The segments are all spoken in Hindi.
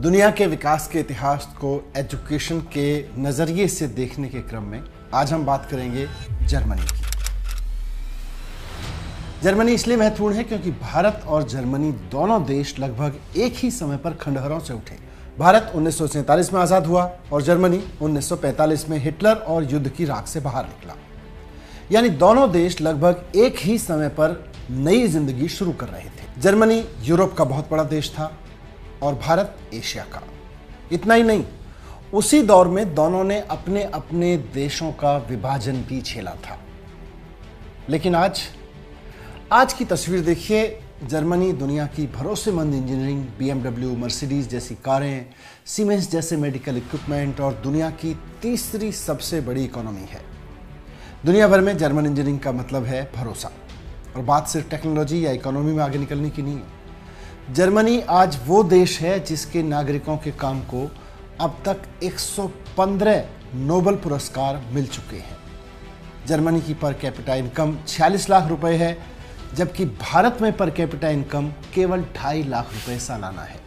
दुनिया के विकास के इतिहास को एजुकेशन के नज़रिए से देखने के क्रम में आज हम बात करेंगे जर्मनी की। जर्मनी इसलिए महत्वपूर्ण है क्योंकि भारत और जर्मनी दोनों देश लगभग एक ही समय पर खंडहरों से उठे। भारत 1947 में आज़ाद हुआ और जर्मनी 1945 में हिटलर और युद्ध की राख से बाहर निकला। यानी दोनों देश लगभग एक ही समय पर नई जिंदगी शुरू कर रहे थे। जर्मनी यूरोप का बहुत बड़ा देश था और भारत एशिया का। इतना ही नहीं, उसी दौर में दोनों ने अपने अपने देशों का विभाजन भी झेला था। लेकिन आज की तस्वीर देखिए। जर्मनी दुनिया की भरोसेमंद इंजीनियरिंग, BMW, मर्सिडीज जैसी कारें, सीमेंस जैसे मेडिकल इक्विपमेंट और दुनिया की तीसरी सबसे बड़ी इकोनॉमी है। दुनिया भर में जर्मन इंजीनियरिंग का मतलब है भरोसा। और बात सिर्फ टेक्नोलॉजी या इकोनॉमी में आगे निकलने की नहीं है। जर्मनी आज वो देश है जिसके नागरिकों के काम को अब तक 115 नोबेल पुरस्कार मिल चुके हैं। जर्मनी की पर कैपिटा इनकम 46 लाख रुपए है, जबकि भारत में पर कैपिटा इनकम केवल 2.5 लाख रुपए सालाना है।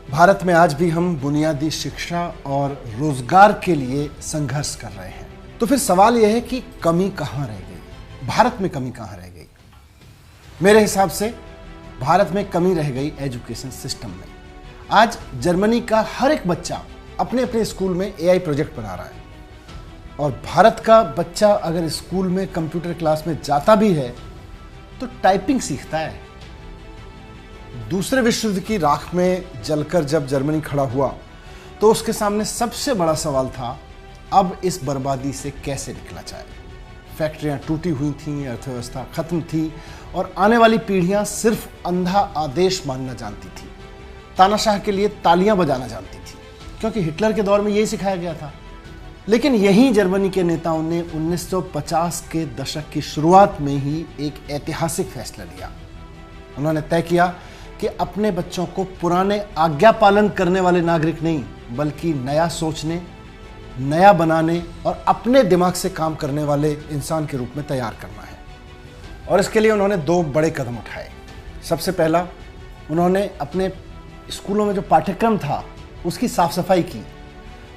भारत में आज भी हम बुनियादी शिक्षा और रोजगार के लिए संघर्ष कर रहे हैं। तो फिर सवाल यह है कि कमी कहाँ रह गई? भारत में कमी कहाँ रह गई? मेरे हिसाब से भारत में कमी रह गई एजुकेशन सिस्टम में। आज जर्मनी का हर एक बच्चा अपने अपने स्कूल में AI प्रोजेक्ट बना रहा है और भारत का बच्चा अगर स्कूल में कंप्यूटर क्लास में जाता भी है तो टाइपिंग सीखता है। दूसरे विश्व युद्ध की राख में जलकर जब जर्मनी खड़ा हुआ तो उसके सामने सबसे बड़ा सवाल था, अब इस बर्बादी से कैसे निकला जाए। फैक्ट्रियां टूटी हुई थीं, अर्थव्यवस्था खत्म थी और आने वाली पीढ़ियां सिर्फ अंधा आदेश मानना जानती थी, तानाशाह के लिए तालियां बजाना जानती थी, क्योंकि हिटलर के दौर में यही सिखाया गया था। लेकिन यही जर्मनी के नेताओं ने 1950 के दशक की शुरुआत में ही एक ऐतिहासिक फैसला लिया। उन्होंने तय किया कि अपने बच्चों को पुराने आज्ञा पालन करने वाले नागरिक नहीं, बल्कि नया सोचने, नया बनाने और अपने दिमाग से काम करने वाले इंसान के रूप में तैयार करना है। और इसके लिए उन्होंने 2 बड़े कदम उठाए। सबसे पहला, उन्होंने अपने स्कूलों में जो पाठ्यक्रम था उसकी साफ सफाई की।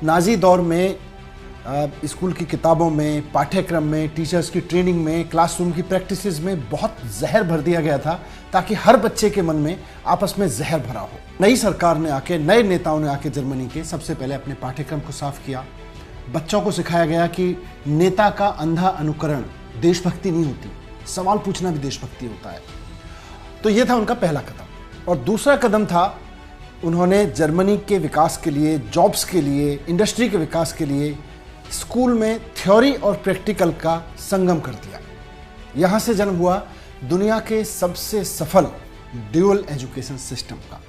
नाजी दौर में स्कूल की किताबों में, पाठ्यक्रम में, टीचर्स की ट्रेनिंग में, क्लासरूम की प्रैक्टिसेस में बहुत जहर भर दिया गया था ताकि हर बच्चे के मन में आपस में जहर भरा हो। नई सरकार ने आके, नए नेताओं ने आके जर्मनी के सबसे पहले अपने पाठ्यक्रम को साफ किया। बच्चों को सिखाया गया कि नेता का अंधा अनुकरण देशभक्ति नहीं होती, सवाल पूछना भी देशभक्ति होता है। तो यह था उनका पहला कदम। और दूसरा कदम था, उन्होंने जर्मनी के विकास के लिए, जॉब्स के लिए, इंडस्ट्री के विकास के लिए स्कूल में थ्योरी और प्रैक्टिकल का संगम कर दिया। यहां से जन्म हुआ दुनिया के सबसे सफल ड्यूअल एजुकेशन सिस्टम का।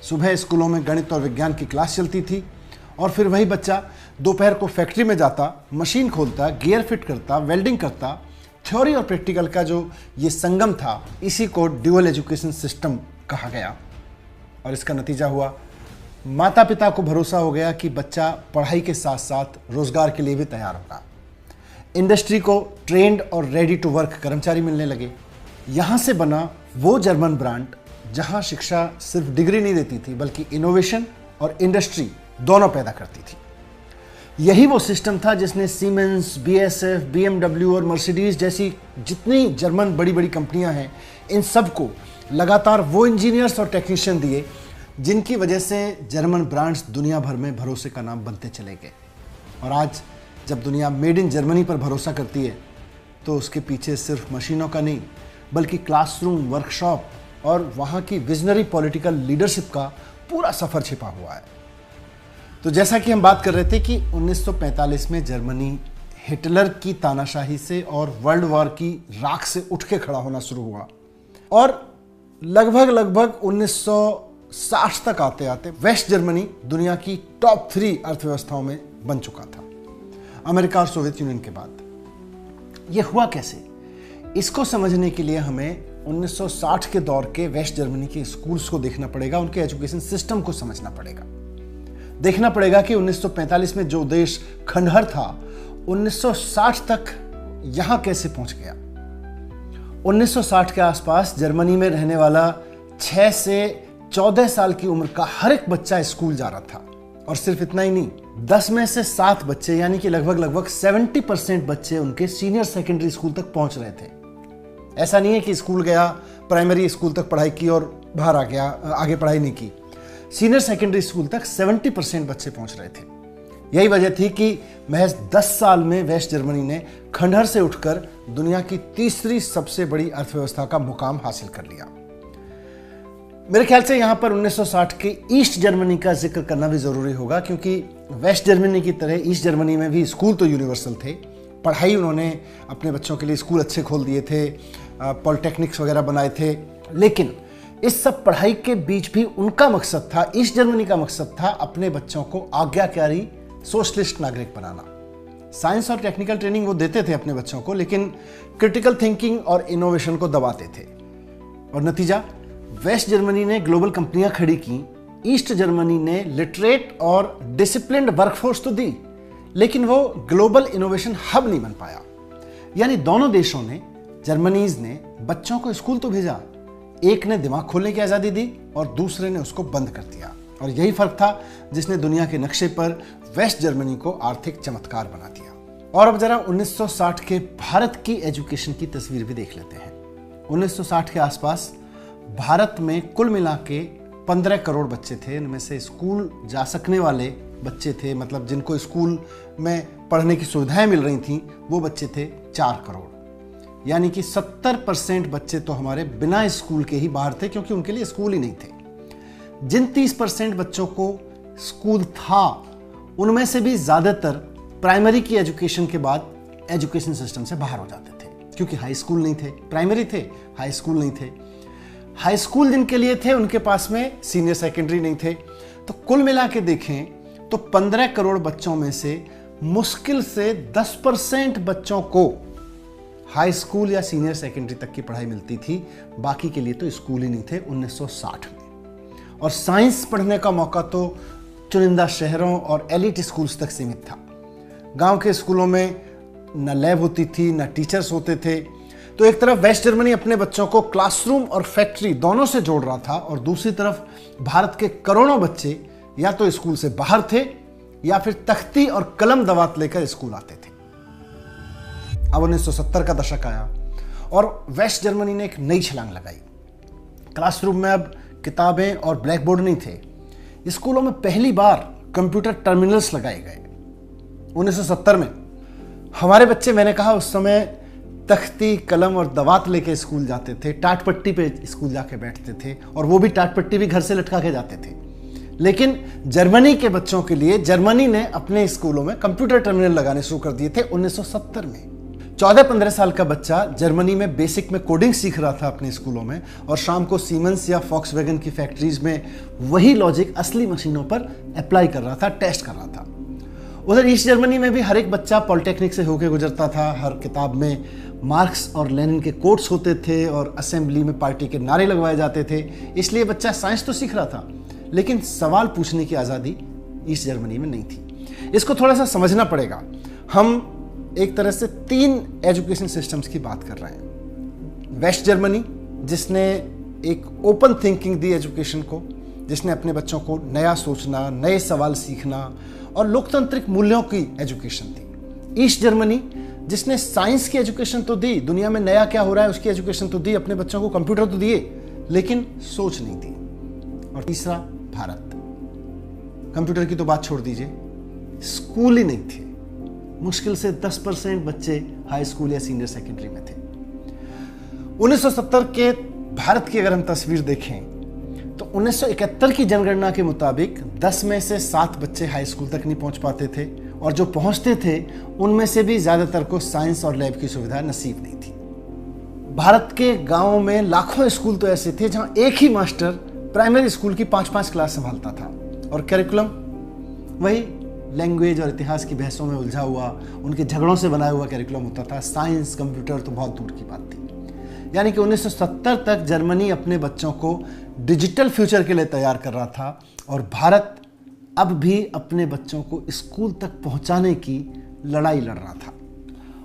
सुबह स्कूलों में गणित और विज्ञान की क्लास चलती थी और फिर वही बच्चा दोपहर को फैक्ट्री में जाता, मशीन खोलता, गियर फिट करता, वेल्डिंग करता। थ्योरी और प्रैक्टिकल का जो ये संगम था, इसी को ड्यूअल एजुकेशन सिस्टम कहा गया। और इसका नतीजा हुआ, माता पिता को भरोसा हो गया कि बच्चा पढ़ाई के साथ साथ रोजगार के लिए भी तैयार होगा। इंडस्ट्री को ट्रेंड और रेडी टू वर्क कर्मचारी मिलने लगे। यहाँ से बना वो जर्मन ब्रांड जहाँ शिक्षा सिर्फ डिग्री नहीं देती थी, बल्कि इनोवेशन और इंडस्ट्री दोनों पैदा करती थी। यही वो सिस्टम था जिसने सीमेंस, BASF, BMW और मर्सिडीज जैसी जितनी जर्मन बड़ी बड़ी कंपनियां हैं, इन सबको लगातार वो इंजीनियर्स और टेक्नीशियन दिए जिनकी वजह से जर्मन ब्रांड्स दुनिया भर में भरोसे का नाम बनते चले गए। और आज जब दुनिया मेड इन जर्मनी पर भरोसा करती है तो उसके पीछे सिर्फ मशीनों का नहीं, बल्कि क्लासरूम, वर्कशॉप और वहाँ की विजनरी पॉलिटिकल लीडरशिप का पूरा सफ़र छिपा हुआ है। तो जैसा कि हम बात कर रहे थे कि 1945 में जर्मनी हिटलर की तानाशाही से और वर्ल्ड वॉर की राख से उठ के खड़ा होना शुरू हुआ और लगभग 1960 तक आते आते वेस्ट जर्मनी दुनिया की टॉप 3 अर्थव्यवस्थाओं में बन चुका था, अमेरिका और सोवियत यूनियन के बाद। यह हुआ कैसे? इसको समझने के लिए हमें 1960 के दौर के वेस्ट जर्मनी के स्कूल्स को देखना पड़ेगा, उनके एजुकेशन सिस्टम को समझना पड़ेगा। देखना पड़ेगा कि 1945 में जो देश खंडहर था, 1960 तक यहां कैसे पहुंच गया। 1960 के आसपास जर्मनी में रहने वाला 6 से 14 साल की उम्र का हर एक बच्चा स्कूल जा रहा था। और सिर्फ इतना ही नहीं, 10 में से 7 बच्चे यानी कि लगभग 70% बच्चे उनके सीनियर सेकेंडरी स्कूल तक पहुंच रहे थे। ऐसा नहीं है कि स्कूल गया, प्राइमरी स्कूल तक पढ़ाई की और बाहर आ गया, आगे पढ़ाई नहीं की। सीनियर सेकेंडरी स्कूल तक 70% बच्चे पहुंच रहे थे। यही वजह थी कि महज 10 साल में वेस्ट जर्मनी ने खंडहर से उठकर दुनिया की तीसरी सबसे बड़ी अर्थव्यवस्था का मुकाम हासिल कर लिया। मेरे ख्याल से यहाँ पर 1960 के ईस्ट जर्मनी का जिक्र करना भी जरूरी होगा, क्योंकि वेस्ट जर्मनी की तरह ईस्ट जर्मनी में भी स्कूल तो यूनिवर्सल थे। पढ़ाई उन्होंने अपने बच्चों के लिए स्कूल अच्छे खोल दिए थे, पॉलिटेक्निक्स वगैरह बनाए थे। लेकिन इस सब पढ़ाई के बीच भी उनका मकसद था, ईस्ट जर्मनी का मकसद था, अपने बच्चों को आज्ञाकारी सोशलिस्ट नागरिक बनाना। साइंस और टेक्निकल ट्रेनिंग वो देते थे अपने बच्चों को, लेकिन क्रिटिकल थिंकिंग और इनोवेशन को दबाते थे। और नतीजा, वेस्ट जर्मनी ने ग्लोबल कंपनियां खड़ी की, ईस्ट जर्मनी ने लिटरेट और डिसिप्लिन्ड वर्कफोर्स तो दी, लेकिन वो ग्लोबल इनोवेशन हब नहीं बन पाया। यानी दोनों देशों ने, जर्मनीज ने बच्चों को स्कूल तो भेजा, एक ने दिमाग खोलने की आजादी दी और दूसरे ने उसको बंद कर दिया। और यही फर्क था जिसने दुनिया के नक्शे पर वेस्ट जर्मनी को आर्थिक चमत्कार बना दिया। और अब जरा 1960 के भारत की एजुकेशन की तस्वीर भी देख लेते हैं। 1960 के आसपास भारत में कुल मिला के 15 करोड़ बच्चे थे। इनमें से स्कूल जा सकने वाले बच्चे थे, मतलब जिनको स्कूल में पढ़ने की सुविधाएं मिल रही थीं, वो बच्चे थे 4 करोड़। यानी कि 70% बच्चे तो हमारे बिना स्कूल के ही बाहर थे, क्योंकि उनके लिए स्कूल ही नहीं थे। जिन 30% बच्चों को स्कूल था, उनमें से भी ज़्यादातर प्राइमरी की एजुकेशन के बाद एजुकेशन सिस्टम से बाहर हो जाते थे, क्योंकि हाई स्कूल नहीं थे। प्राइमरी थे, हाई स्कूल नहीं थे। हाई स्कूल जिनके लिए थे, उनके पास में सीनियर सेकेंडरी नहीं थे। तो कुल मिला के देखें तो 15 करोड़ बच्चों में से मुश्किल से 10% बच्चों को हाई स्कूल या सीनियर सेकेंडरी तक की पढ़ाई मिलती थी। बाकी के लिए तो स्कूल ही नहीं थे 1960 में। और साइंस पढ़ने का मौका तो चुनिंदा शहरों और एलिट स्कूल्स तक सीमित था। गांव के स्कूलों में न लैब होती थी, न टीचर्स होते थे। तो एक तरफ वेस्ट जर्मनी अपने बच्चों को क्लासरूम और फैक्ट्री दोनों से जोड़ रहा था, और दूसरी तरफ भारत के करोड़ों बच्चे या तो स्कूल से बाहर थे या फिर तख्ती और कलम दवात लेकर स्कूल आते थे। अब 1970 का दशक आया और वेस्ट जर्मनी ने एक नई छलांग लगाई। क्लासरूम में अब किताबें और ब्लैक बोर्ड नहीं थे। स्कूलों में पहली बार कंप्यूटर टर्मिनल्स लगाए गए 1970 में। हमारे बच्चे, मैंने कहा, उस समय तख्ती, कलम और दवात लेके स्कूल जाते थे, टाट पट्टी पे स्कूल जाके बैठते थे, और वो भी टाट पट्टी भी घर से लटका के जाते थे। लेकिन जर्मनी के बच्चों के लिए जर्मनी ने अपने स्कूलों में कंप्यूटर टर्मिनल लगाने शुरू कर दिए थे 1970 में। 14-15 साल का बच्चा जर्मनी में बेसिक में कोडिंग सीख रहा था अपने स्कूलों में, और शाम को सीमेंस या फॉक्सवैगन की फैक्ट्रीज में वही लॉजिक असली मशीनों पर अप्लाई कर रहा था, टेस्ट कर रहा था। उधर ईस्ट जर्मनी में भी हर एक बच्चा पॉलिटेक्निक से होकर गुजरता था। हर किताब में मार्क्स और लेनिन के कोट्स होते थे और असेंबली में पार्टी के नारे लगवाए जाते थे। इसलिए बच्चा साइंस तो सीख रहा था, लेकिन सवाल पूछने की आज़ादी ईस्ट जर्मनी में नहीं थी। इसको थोड़ा सा समझना पड़ेगा। हम एक तरह से 3 एजुकेशन सिस्टम्स की बात कर रहे हैं। वेस्ट जर्मनी, जिसने एक ओपन थिंकिंग दी एजुकेशन को, जिसने अपने बच्चों को नया सोचना, नए सवाल सीखना और लोकतांत्रिक मूल्यों की एजुकेशन दी। ईस्ट जर्मनी, जिसने साइंस की एजुकेशन तो दी, दुनिया में नया क्या हो रहा है उसकी एजुकेशन तो दी, अपने बच्चों को कंप्यूटर तो दिए, लेकिन सोच नहीं दी। और तीसरा भारत। कंप्यूटर की तो बात छोड़ दीजिए, स्कूल ही नहीं थे। मुश्किल से 10% बच्चे हाई स्कूल या सीनियर सेकेंडरी में थे। 1970 के भारत की अगर हम तस्वीर देखें तो 1971 की जनगणना के मुताबिक 10 में से 7 बच्चे हाई स्कूल तक नहीं पहुंच पाते थे, और जो पहुंचते थे उनमें से भी ज्यादातर को साइंस और लैब की सुविधा नसीब नहीं थी। भारत के गांवों में लाखों स्कूल तो ऐसे थे जहां एक ही मास्टर प्राइमरी स्कूल की 5-5 क्लास संभालता था, और कैरिकुलम वही लैंग्वेज और इतिहास की बहसों में उलझा हुआ, उनके झगड़ों से बनाया हुआ कैरिकुलम होता था। साइंस, कंप्यूटर तो बहुत दूर की बात थी। यानी कि 1970 तक जर्मनी अपने बच्चों को डिजिटल फ्यूचर के लिए तैयार कर रहा था, और भारत अब भी अपने बच्चों को स्कूल तक पहुंचाने की लड़ाई लड़ रहा था।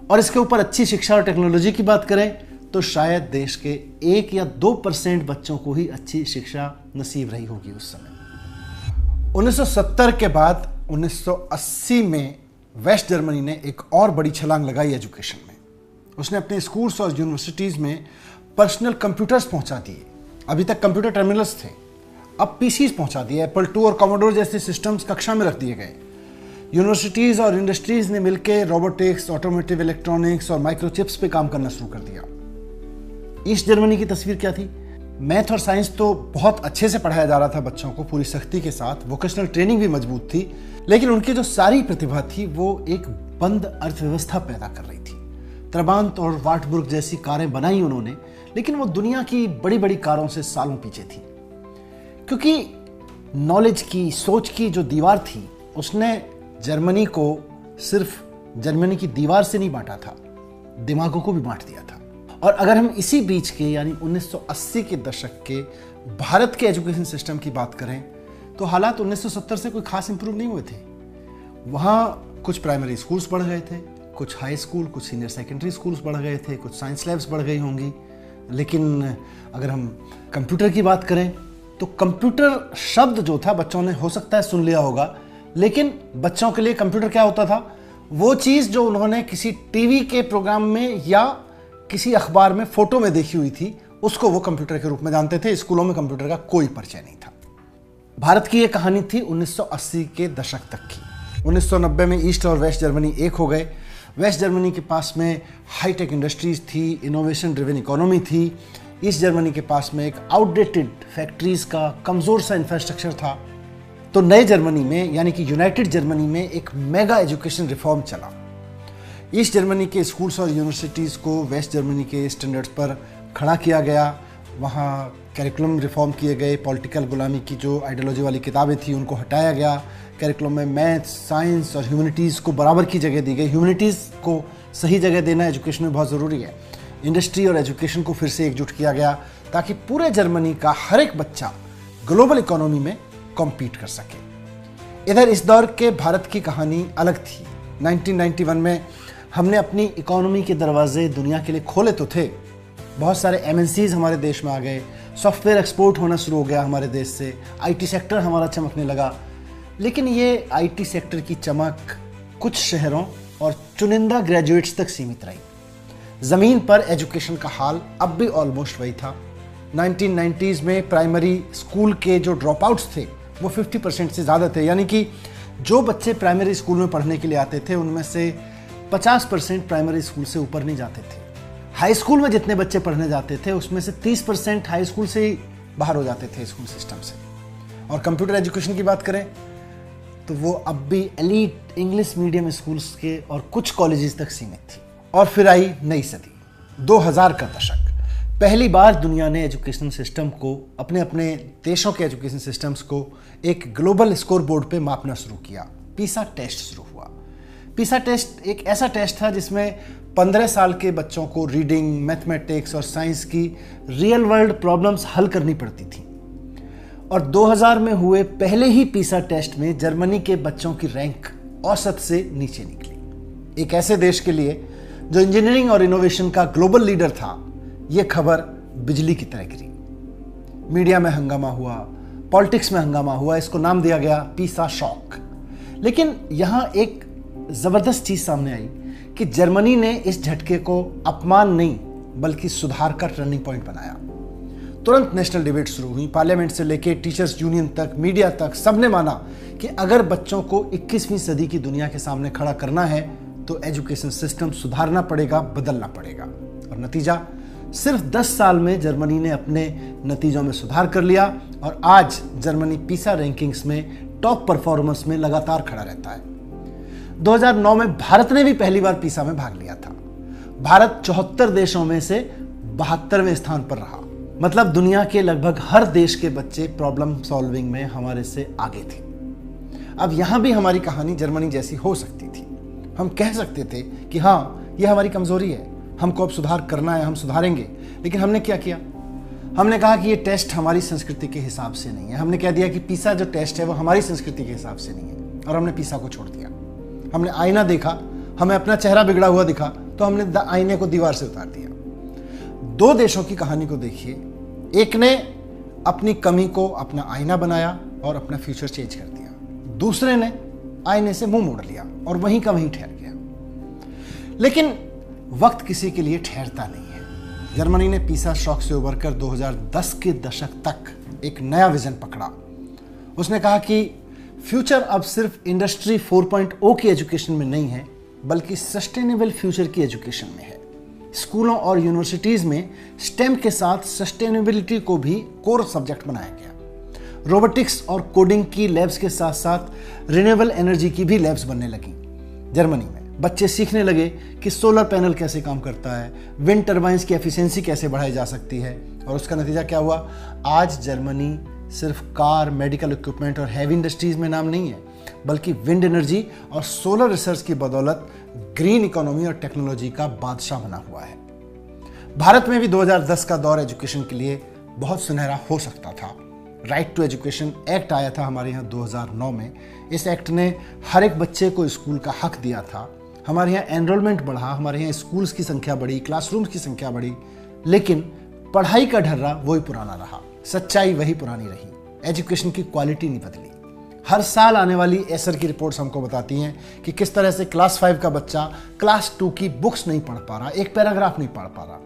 और इसके ऊपर अच्छी शिक्षा और टेक्नोलॉजी की बात करें तो शायद देश के 1 या 2% बच्चों को ही अच्छी शिक्षा नसीब रही होगी उस समय। 1970 के बाद 1980 में वेस्ट जर्मनी ने एक और बड़ी छलांग लगाई एजुकेशन में। उसने अपने स्कूल्स और यूनिवर्सिटीज़ में पर्सनल कंप्यूटर्स पहुंचा दिए। अभी तक कंप्यूटर टर्मिनल्स थे, अब पीसीज पहुंचा दिए। एप्पल II और कॉमोडोर जैसे सिस्टम्स कक्षा में रख दिए गए। यूनिवर्सिटीज़ और इंडस्ट्रीज़ ने मिलकर रोबोटिक्स, ऑटोमोटिव इलेक्ट्रॉनिक्स और माइक्रोचिप्स पे काम करना शुरू कर दिया। ईस्ट जर्मनी की तस्वीर क्या थी? मैथ और साइंस तो बहुत अच्छे से पढ़ाया जा रहा था बच्चों को, पूरी सख्ती के साथ। वोकेशनल ट्रेनिंग भी मजबूत थी, लेकिन उनकी जो सारी प्रतिभा थी वो एक बंद अर्थव्यवस्था पैदा कर रही थी। त्राबांत और वार्टबुर्ग जैसी कारें बनाई उन्होंने, लेकिन वो दुनिया की बड़ी बड़ी कारों से सालों पीछे थी, क्योंकि नॉलेज की, सोच की जो दीवार थी उसने जर्मनी को सिर्फ जर्मनी की दीवार से नहीं बांटा था, दिमागों को भी बांट दिया था। और अगर हम इसी बीच के यानी 1980 के दशक के भारत के एजुकेशन सिस्टम की बात करें तो हालात 1970 से कोई खास इंप्रूव नहीं हुए थे। वहाँ कुछ प्राइमरी स्कूल्स बढ़ गए थे, कुछ हाई स्कूल, कुछ सीनियर सेकेंडरी स्कूल्स बढ़ गए थे, कुछ साइंस लैब्स बढ़ गई होंगी। लेकिन अगर हम कंप्यूटर की बात करें तो कंप्यूटर शब्द जो था बच्चों ने हो सकता है सुन लिया होगा, लेकिन बच्चों के लिए कंप्यूटर क्या होता था? वो चीज़ जो उन्होंने किसी टीवी के प्रोग्राम में या किसी अखबार में फोटो में देखी हुई थी, उसको वो कंप्यूटर के रूप में जानते थे। स्कूलों में कंप्यूटर का कोई परिचय नहीं था। भारत की ये कहानी थी 1980 के दशक तक की। 1990 में ईस्ट और वेस्ट जर्मनी एक हो गए। वेस्ट जर्मनी के पास में हाईटेक इंडस्ट्रीज थी, इनोवेशन ड्रिवन इकोनॉमी थी। ईस्ट जर्मनी के पास में एक आउटडेटेड फैक्ट्रीज का कमज़ोर सा इंफ्रास्ट्रक्चर था। तो नए जर्मनी में यानी कि यूनाइटेड जर्मनी में एक मेगा एजुकेशन रिफॉर्म चला। ईस्ट जर्मनी के स्कूल्स और यूनिवर्सिटीज़ को वेस्ट जर्मनी के स्टैंडर्ड्स पर खड़ा किया गया। वहाँ कैरिकुलम रिफॉर्म किए गए। पॉलिटिकल गुलामी की जो आइडियोलॉजी वाली किताबें थी उनको हटाया गया। कैरिकुलम में मैथ्स, साइंस और ह्यूमैनिटीज़ को बराबर की जगह दी गई। ह्यूमैनिटीज़ को सही जगह देना एजुकेशन में बहुत ज़रूरी है। इंडस्ट्री और एजुकेशन को फिर से एकजुट किया गया ताकि पूरे जर्मनी का हर एक बच्चा ग्लोबल इकोनॉमी में कॉम्पीट कर सके। इधर इस दौर के भारत की कहानी अलग थी। 1991 में हमने अपनी इकोनॉमी के दरवाजे दुनिया के लिए खोले तो थे। बहुत सारे MNCs हमारे देश में आ गए, सॉफ्टवेयर एक्सपोर्ट होना शुरू हो गया हमारे देश से, IT सेक्टर हमारा चमकने लगा। लेकिन ये IT सेक्टर की चमक कुछ शहरों और चुनिंदा ग्रेजुएट्स तक सीमित रही। ज़मीन पर एजुकेशन का हाल अब भी ऑलमोस्ट वही था। 1990s में प्राइमरी स्कूल के जो ड्रॉप आउट्स थे वो 50% से ज़्यादा थे। यानी कि जो बच्चे प्राइमरी स्कूल में पढ़ने के लिए आते थे उनमें से 50% प्राइमरी स्कूल से ऊपर नहीं जाते थे। हाई स्कूल में जितने बच्चे पढ़ने जाते थे उसमें से 30% हाई स्कूल से ही बाहर हो जाते थे स्कूल सिस्टम से। और कंप्यूटर एजुकेशन की बात करें तो वो अब भी एलीट इंग्लिश मीडियम स्कूल्स के और कुछ कॉलेजेस तक सीमित थी। और फिर आई नई सदी, 2000 का दशक। पहली बार दुनिया ने एजुकेशन सिस्टम को, अपने अपने देशों के एजुकेशन सिस्टम्स को एक ग्लोबल स्कोर बोर्ड पे मापना शुरू किया। पीसा टेस्ट शुरू हुआ। पीसा टेस्ट एक ऐसा टेस्ट था जिसमें 15 साल के बच्चों को रीडिंग, मैथमेटिक्स और साइंस की रियल वर्ल्ड प्रॉब्लम्स हल करनी पड़ती थी। और 2000 में हुए पहले ही पीसा टेस्ट में जर्मनी के बच्चों की रैंक औसत से नीचे निकली। एक ऐसे देश के लिए जो इंजीनियरिंग और इनोवेशन का ग्लोबल लीडर था, यह खबर बिजली की तरह गिरी। मीडिया में हंगामा हुआ, पॉलिटिक्स में हंगामा हुआ, इसको नाम दिया गया पीसा शॉक। लेकिन यहां एक जबरदस्त चीज सामने आई कि जर्मनी ने इस झटके को अपमान नहीं बल्कि सुधार का टर्निंग पॉइंट बनाया। तुरंत नेशनल डिबेट शुरू हुई। पार्लियामेंट से लेकर टीचर्स यूनियन तक, मीडिया तक, सबने माना कि अगर बच्चों को 21वीं सदी की दुनिया के सामने खड़ा करना है तो एजुकेशन सिस्टम सुधारना पड़ेगा, बदलना पड़ेगा। और नतीजा, सिर्फ 10 साल में जर्मनी ने अपने नतीजों में सुधार कर लिया और आज जर्मनी पीसा रैंकिंग्स में टॉप परफॉर्मेंस में लगातार खड़ा रहता है। 2009 में भारत ने भी पहली बार पीसा में भाग लिया था। भारत 74 देशों में से 72वें स्थान पर रहा। मतलब दुनिया के लगभग हर देश के बच्चे प्रॉब्लम सॉल्विंग में हमारे से आगे थे। अब यहां भी हमारी कहानी जर्मनी जैसी हो सकती थी। हम कह सकते थे कि हाँ, यह हमारी कमजोरी है, हमको अब सुधार करना है, हम सुधारेंगे। लेकिन हमने क्या किया? हमने कहा कि ये टेस्ट हमारी संस्कृति के हिसाब से नहीं है। हमने कह दिया कि पीसा जो टेस्ट है वो हमारी संस्कृति के हिसाब से नहीं है, और हमने पीसा को छोड़ दिया। हमने आईना देखा, हमें अपना चेहरा बिगड़ा हुआ दिखा, तो हमने आईने को दीवार से उतार दिया। दो देशों की कहानी को देखिए, एक ने अपनी कमी को अपना आईना बनाया और अपना फ्यूचर चेंज कर दिया, दूसरे ने आईने से मुंह मोड़ लिया और वहीं का वहीं ठहर गया। लेकिन वक्त किसी के लिए ठहरता नहीं है। जर्मनी ने पीसा शॉक से उबरकर 2010 के दशक तक एक नया विजन पकड़ा। उसने कहा कि फ्यूचर अब सिर्फ इंडस्ट्री 4.0 की एजुकेशन में नहीं है, बल्कि सस्टेनेबल फ्यूचर की एजुकेशन में है। स्कूलों और यूनिवर्सिटीज में स्टेम के साथ सस्टेनेबिलिटी को भी कोर सब्जेक्ट बनाया गया। रोबोटिक्स और कोडिंग की लैब्स के साथ साथ रिन्यूएबल एनर्जी की भी लैब्स बनने लगी। जर्मनी में बच्चे सीखने लगे कि सोलर पैनल कैसे काम करता है, विंड टर्बाइंस की एफिशिएंसी कैसे बढ़ाई जा सकती है, और उसका नतीजा क्या हुआ? आज जर्मनी सिर्फ कार, मेडिकल इक्विपमेंट और हैवी इंडस्ट्रीज में नाम नहीं है, बल्कि विंड एनर्जी और सोलर रिसर्च की बदौलत ग्रीन इकोनॉमी और टेक्नोलॉजी का बादशाह बना हुआ है। भारत में भी 2010 का दौर एजुकेशन के लिए बहुत सुनहरा हो सकता था। राइट टू एजुकेशन एक्ट आया था हमारे यहाँ 2009 में। इस एक्ट ने हर एक बच्चे को स्कूल का हक दिया था। हमारे यहाँ एनरोलमेंट बढ़ा, हमारे यहाँ स्कूल्स की संख्या बढ़ी, क्लासरूम्स की संख्या बढ़ी, लेकिन पढ़ाई का ढर्रा वही पुराना रहा, सच्चाई वही पुरानी रही। एजुकेशन की क्वालिटी नहीं बदली। हर साल आने वाली एसर की रिपोर्ट्स हमको बताती हैं कि किस तरह से क्लास 5 का बच्चा क्लास 2 की बुक्स नहीं पढ़ पा रहा, एक पैराग्राफ नहीं पढ़ पा रहा।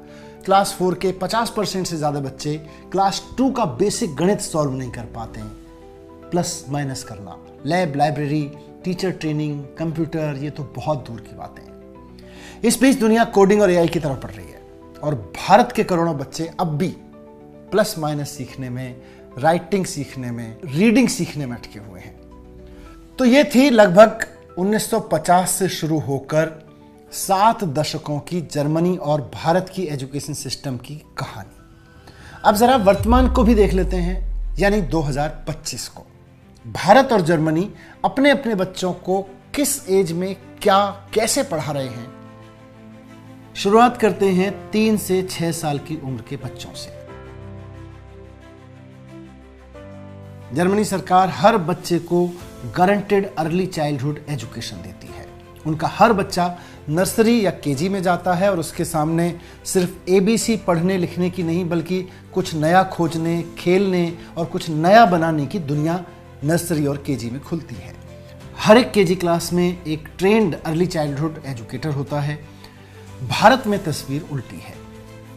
क्लास 4 के 50% से ज़्यादा बच्चे क्लास 2 का बेसिक गणित सॉल्व नहीं कर पाते हैं। प्लस माइनस करना, lab, library, teacher training, computer, ये तो बहुत दूर की बातें हैं। इस बीच दुनिया कोडिंग और एआई की तरफ बढ़ रही है और भारत के करोड़ों बच्चे अब भी प्लस माइनस सीखने में, राइटिंग सीखने में, रीडिंग सीखने में अटके हुए हैं। तो ये थी लगभग 1950 से शुरू होकर 7 दशकों की जर्मनी और भारत की एजुकेशन सिस्टम की कहानी। अब जरा वर्तमान को भी देख लेते हैं, यानी 2025 को। भारत और जर्मनी अपने अपने बच्चों को किस एज में क्या कैसे पढ़ा रहे हैं। शुरुआत करते हैं 3 से 6 साल की उम्र के बच्चों से। जर्मनी सरकार हर बच्चे को गारंटेड अर्ली चाइल्डहुड एजुकेशन देती है। उनका हर बच्चा नर्सरी या केजी में जाता है और उसके सामने सिर्फ एबीसी पढ़ने लिखने की नहीं, बल्कि कुछ नया खोजने, खेलने और कुछ नया बनाने की दुनिया नर्सरी और केजी में खुलती है। हर एक केजी क्लास में एक ट्रेंड अर्ली चाइल्डहुड एजुकेटर होता है। भारत में तस्वीर उल्टी है।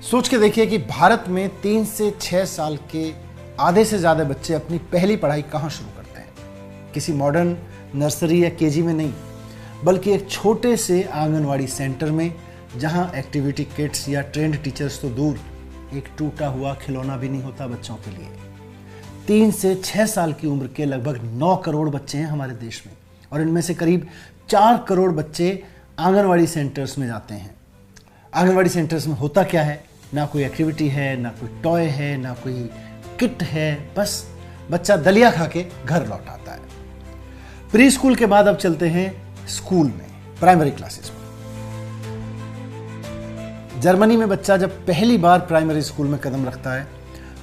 सोच के देखिए कि भारत में 3 से 6 साल के आधे से ज़्यादा बच्चे अपनी पहली पढ़ाई कहाँ शुरू करते हैं? किसी मॉडर्न नर्सरी या केजी में नहीं, बल्कि एक छोटे से आंगनवाड़ी सेंटर में, जहाँ एक्टिविटी किट्स या ट्रेंड टीचर्स तो दूर, एक टूटा हुआ खिलौना भी नहीं होता बच्चों के लिए। 3 से 6 साल की उम्र के लगभग 9 करोड़ बच्चे हैं हमारे देश में, और इनमें से करीब 4 करोड़ बच्चे आंगनवाड़ी सेंटर्स में जाते हैं। आंगनवाड़ी सेंटर्स में होता क्या है? ना कोई एक्टिविटी है, ना कोई टॉय है, ना कोई किट है, बस बच्चा दलिया खा के घर लौट आता है। प्री स्कूल के बाद अब चलते हैं स्कूल में, प्राइमरी क्लासेस में। जर्मनी में बच्चा जब पहली बार प्राइमरी स्कूल में कदम रखता है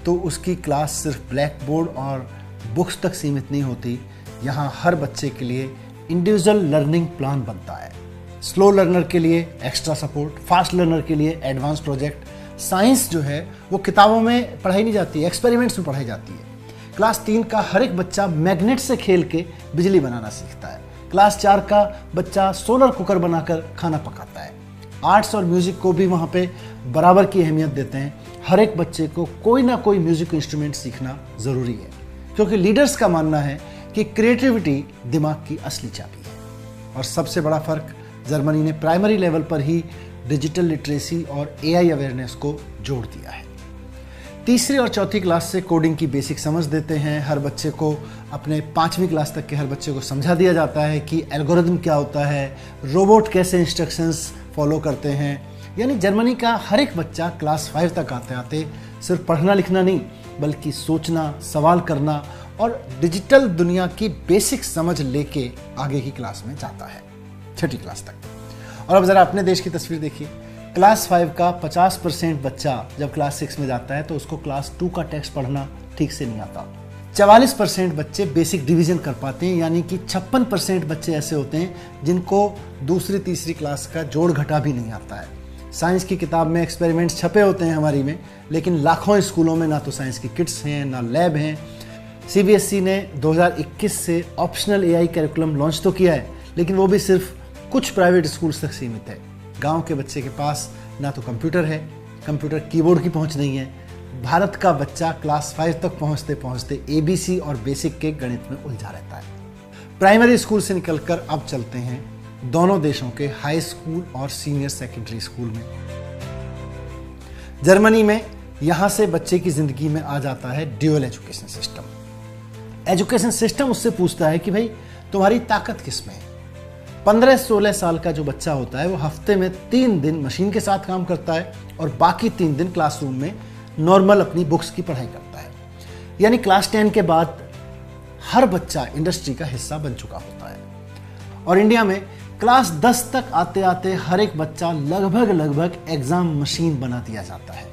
तो उसकी क्लास सिर्फ ब्लैक बोर्ड और बुक्स तक सीमित नहीं होती। यहाँ हर बच्चे के लिए इंडिविजुअल लर्निंग प्लान बनता है। स्लो लर्नर के लिए एक्स्ट्रा सपोर्ट, फास्ट लर्नर के लिए एडवांस प्रोजेक्ट। साइंस जो है वो किताबों में पढ़ाई नहीं जाती है, एक्सपेरिमेंट्स में पढ़ाई जाती है। क्लास 3 का हर एक बच्चा मैग्नेट से खेल के बिजली बनाना सीखता है। क्लास 4 का बच्चा सोलर कुकर बनाकर खाना पकाता है। आर्ट्स और म्यूजिक को भी वहाँ पे बराबर की अहमियत देते हैं। हर एक बच्चे को कोई ना कोई म्यूजिक इंस्ट्रूमेंट सीखना ज़रूरी है, क्योंकि लीडर्स का मानना है कि क्रिएटिविटी दिमाग की असली चाबी है। और सबसे बड़ा फ़र्क, जर्मनी ने प्राइमरी लेवल पर ही डिजिटल लिटरेसी और एआई अवेयरनेस को जोड़ दिया है। तीसरी और चौथी क्लास से कोडिंग की बेसिक समझ देते हैं। हर बच्चे को, अपने 5वीं क्लास तक के हर बच्चे को समझा दिया जाता है कि एल्गोरिदम क्या होता है, रोबोट कैसे इंस्ट्रक्शंस फॉलो करते हैं। यानी जर्मनी का हर एक बच्चा क्लास 5 तक आते आते सिर्फ पढ़ना लिखना नहीं, बल्कि सोचना, सवाल करना और डिजिटल दुनिया की बेसिक समझ लेके आगे की क्लास में जाता है, 6ठी क्लास तक। और अब ज़रा अपने देश की तस्वीर देखिए। क्लास 5 का 50% बच्चा जब क्लास 6 में जाता है तो उसको क्लास 2 का टेक्स्ट पढ़ना ठीक से नहीं आता। 44% बच्चे बेसिक डिवीजन कर पाते हैं, यानी कि 56% बच्चे ऐसे होते हैं जिनको दूसरी तीसरी क्लास का जोड़ घटा भी नहीं आता है। साइंस की किताब में एक्सपेरिमेंट्स छपे होते हैं हमारी में, लेकिन लाखों स्कूलों में ना तो साइंस की किट्स हैं ना लैब हैं। सीबीएसई ने 2021 से ऑप्शनल एआई करिकुलम लॉन्च तो किया है, लेकिन वो भी सिर्फ कुछ प्राइवेट स्कूल्स तक सीमित है। गांव के बच्चे के पास ना तो कंप्यूटर है, कंप्यूटर कीबोर्ड की पहुंच नहीं है। भारत का बच्चा क्लास 5 तक पहुंचते पहुंचते एबीसी और बेसिक के गणित में उलझा रहता है। प्राइमरी स्कूल से निकलकर अब चलते हैं दोनों देशों के हाई स्कूल और सीनियर सेकेंडरी स्कूल में। जर्मनी में यहां से बच्चे की जिंदगी में आ जाता है dual education system. Education system उससे पूछता है कि भाई तुम्हारी ताकत किस में है। 15-16 साल का जो बच्चा होता है वो हफ्ते में 3 दिन मशीन के साथ काम करता है और बाकी 3 दिन क्लासरूम में नॉर्मल अपनी बुक्स की पढ़ाई करता है। यानी क्लास 10 के बाद हर बच्चा इंडस्ट्री का हिस्सा बन चुका होता है। और इंडिया में क्लास 10 तक आते आते हर एक बच्चा लगभग एग्जाम मशीन बना दिया जाता है।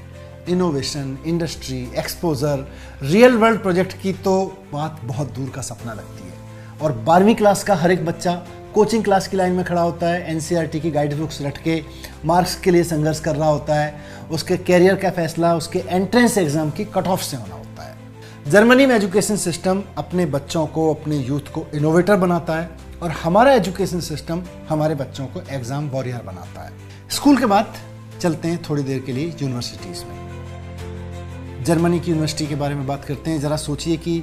Innovation, industry, exposure, real world project की तो बात बहुत दूर का सपना लगती है। और 12वीं क्लास का हर एक बच्चा कोचिंग क्लास की लाइन में खड़ा होता है, एनसीईआरटी की गाइड बुक्स रट के मार्क्स के लिए संघर्ष कर रहा होता है। उसके कैरियर का फैसला उसके एंट्रेंस एग्जाम की कट ऑफ से होना होता है। जर्मनी में एजुकेशन सिस्टम अपने बच्चों को, अपने यूथ को इनोवेटर बनाता है और हमारा एजुकेशन सिस्टम हमारे बच्चों को एग्जाम वॉरियर बनाता है। स्कूल के बाद चलते हैं थोड़ी देर के लिए यूनिवर्सिटीज में। जर्मनी की यूनिवर्सिटी के बारे में बात करते हैं। जरा सोचिए कि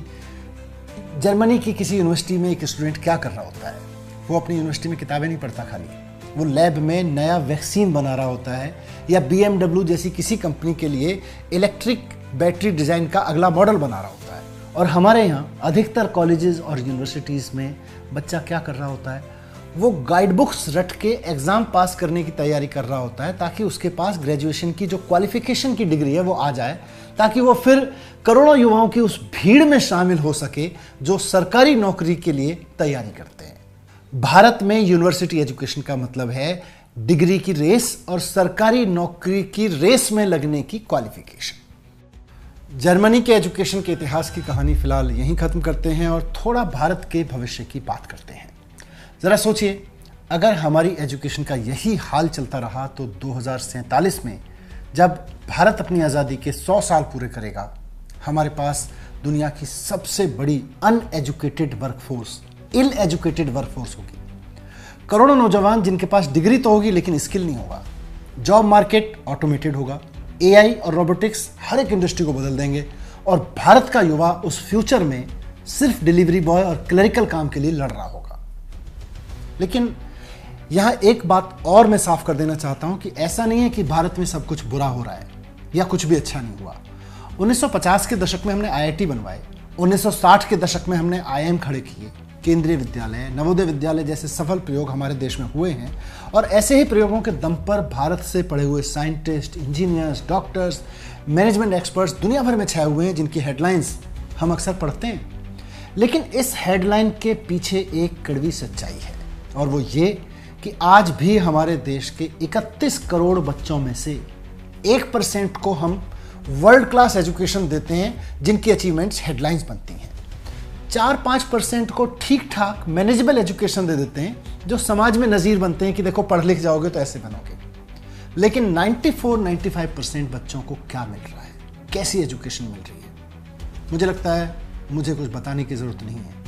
जर्मनी की किसी यूनिवर्सिटी में एक स्टूडेंट क्या कर रहा होता है। वो अपनी यूनिवर्सिटी में किताबें नहीं पढ़ता खाली, वो लैब में नया वैक्सीन बना रहा होता है या BMW जैसी किसी कंपनी के लिए इलेक्ट्रिक बैटरी डिजाइन का अगला मॉडल बना रहा होता है। और हमारे यहाँ अधिकतर कॉलेजेस और यूनिवर्सिटीज़ में बच्चा क्या कर रहा होता है, वो गाइड बुक्स रट के एग्ज़ाम पास करने की तैयारी कर रहा होता है ताकि उसके पास ग्रेजुएशन की जो क्वालिफिकेशन की डिग्री है वो आ जाए, ताकि वो फिर करोड़ों युवाओं की उस भीड़ में शामिल हो सके जो सरकारी नौकरी के लिए तैयारी करते हैं। भारत में यूनिवर्सिटी एजुकेशन का मतलब है डिग्री की रेस और सरकारी नौकरी की रेस में लगने की क्वालिफिकेशन। जर्मनी के एजुकेशन के इतिहास की कहानी फिलहाल यहीं खत्म करते हैं और थोड़ा भारत के भविष्य की बात करते हैं। जरा सोचिए, अगर हमारी एजुकेशन का यही हाल चलता रहा तो 2047 में जब भारत अपनी आज़ादी के 100 साल पूरे करेगा, हमारे पास दुनिया की सबसे बड़ी अनएजुकेटेड वर्कफोर्स, इल एजुकेटेड वर्कफोर्स होगी। करोड़ों नौजवान जिनके पास डिग्री तो होगी लेकिन स्किल नहीं होगा। जॉब मार्केट ऑटोमेटेड होगा। एआई और रोबोटिक्स हर एक इंडस्ट्री को बदल देंगे और भारत का युवा उस फ्यूचर में सिर्फ डिलीवरी बॉय और क्लरिकल काम के लिए लड़ रहा होगा। लेकिन यहां एक बात और मैं साफ कर देना चाहता हूं कि ऐसा नहीं है कि भारत में सब कुछ बुरा हो रहा है या कुछ भी अच्छा नहीं हुआ। 1950 के दशक में हमने आईआईटी बनवाए, 1960 के दशक में हमने आईआईएम खड़े किए, केंद्रीय विद्यालय, नवोदय विद्यालय जैसे सफल प्रयोग हमारे देश में हुए हैं। और ऐसे ही प्रयोगों के दम पर भारत से पढ़े हुए scientist, engineers, doctors, management experts दुनिया भर में छाए हुए हैं जिनकी हेडलाइंस हम अक्सर पढ़ते हैं। लेकिन इस हेडलाइन के पीछे एक कड़वी सच्चाई है और वो ये कि आज भी हमारे देश के 31 करोड़ बच्चों में से 1% को हम वर्ल्ड क्लास एजुकेशन देते हैं जिनकी अचीवमेंट्स हेडलाइंस बनती हैं। 4-5% को ठीक ठाक मैनेजेबल एजुकेशन दे देते हैं जो समाज में नज़ीर बनते हैं कि देखो पढ़ लिख जाओगे तो ऐसे बनोगे। लेकिन 94-95% बच्चों को क्या मिल रहा है, कैसी एजुकेशन मिल रही है? मुझे लगता है मुझे कुछ बताने की ज़रूरत नहीं है।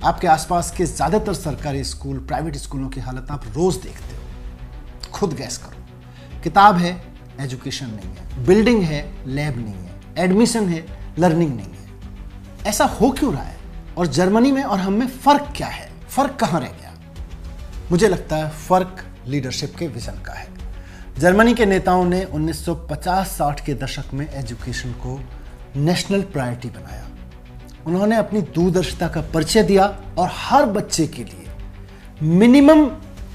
आपके आसपास के ज़्यादातर सरकारी स्कूल, प्राइवेट स्कूलों की हालत आप रोज़ देखते हो। खुद गैस करो। किताब है, एजुकेशन नहीं है। बिल्डिंग है, लैब नहीं है। एडमिशन है, लर्निंग नहीं है। ऐसा हो क्यों रहा है? और जर्मनी में और हम में फ़र्क क्या है? फ़र्क कहाँ रह गया? मुझे लगता है फ़र्क लीडरशिप के विजन का है। जर्मनी के नेताओं ने 1950-60 के दशक में एजुकेशन को नेशनल प्रायोरिटी बनाया। उन्होंने अपनी दूरदर्शिता का परिचय दिया और हर बच्चे के लिए मिनिमम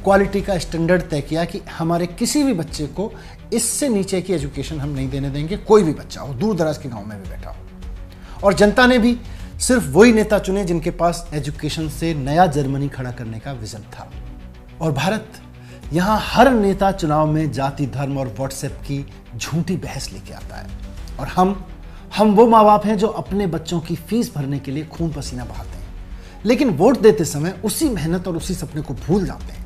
क्वालिटी का स्टैंडर्ड तय किया कि हमारे किसी भी बच्चे को इससे नीचे की एजुकेशन हम नहीं देने देंगे, कोई भी बच्चा हो, दूर दराज के गांव में भी बैठा हो। और जनता ने भी सिर्फ वही नेता चुने जिनके पास एजुकेशन से नया जर्मनी खड़ा करने का विजन था। और भारत यहाँ हर नेता चुनाव में जाति, धर्म और व्हाट्सएप की झूठी बहस लेके आता है। और हम वो माँ बाप हैं जो अपने बच्चों की फीस भरने के लिए खून पसीना बहाते हैं, लेकिन वोट देते समय उसी मेहनत और उसी सपने को भूल जाते हैं।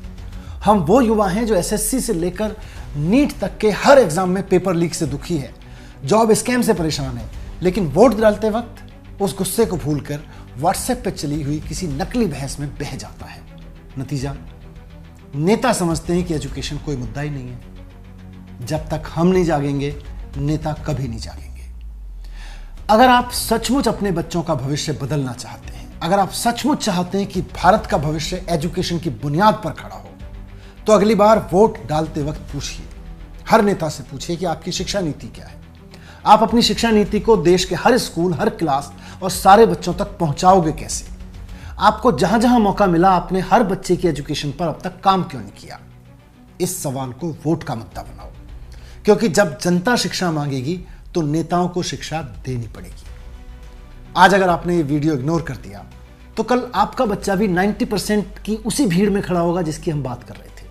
हम वो युवा हैं जो एसएससी से लेकर नीट तक के हर एग्जाम में पेपर लीक से दुखी है, जॉब स्कैम से परेशान है, लेकिन वोट डालते वक्त उस गुस्से को भूलकर व्हाट्सएप पे चली हुई किसी नकली बहस में बह जाता है। नतीजा, नेता समझते हैं कि एजुकेशन कोई मुद्दा ही नहीं है। जब तक हम नहीं जागेंगे, नेता कभी नहीं जागेंगे। अगर आप सचमुच अपने बच्चों का भविष्य बदलना चाहते हैं, अगर आप सचमुच चाहते हैं कि भारत का भविष्य एजुकेशन की बुनियाद पर खड़ा हो, तो अगली बार वोट डालते वक्त पूछिए, हर नेता से पूछिए कि आपकी शिक्षा नीति क्या है। आप अपनी शिक्षा नीति को देश के हर स्कूल, हर क्लास और सारे बच्चों तक पहुंचाओगे कैसे? आपको जहां जहां मौका मिला आपने हर बच्चे की एजुकेशन पर अब तक काम क्यों नहीं किया? इस सवाल को वोट का मुद्दा बनाओ, क्योंकि जब जनता शिक्षा मांगेगी तो नेताओं को शिक्षा देनी पड़ेगी। आज अगर आपने ये वीडियो इग्नोर कर दिया तो कल आपका बच्चा भी 90% की उसी भीड़ में खड़ा होगा जिसकी हम बात कर रहे थे।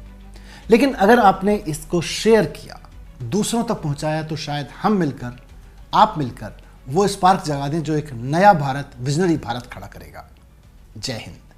लेकिन अगर आपने इसको शेयर किया, दूसरों तक पहुंचाया, तो शायद हम मिलकर, आप मिलकर वो स्पार्क जगा दें जो एक नया भारत, विजनरी भारत खड़ा करेगा। जय हिंद।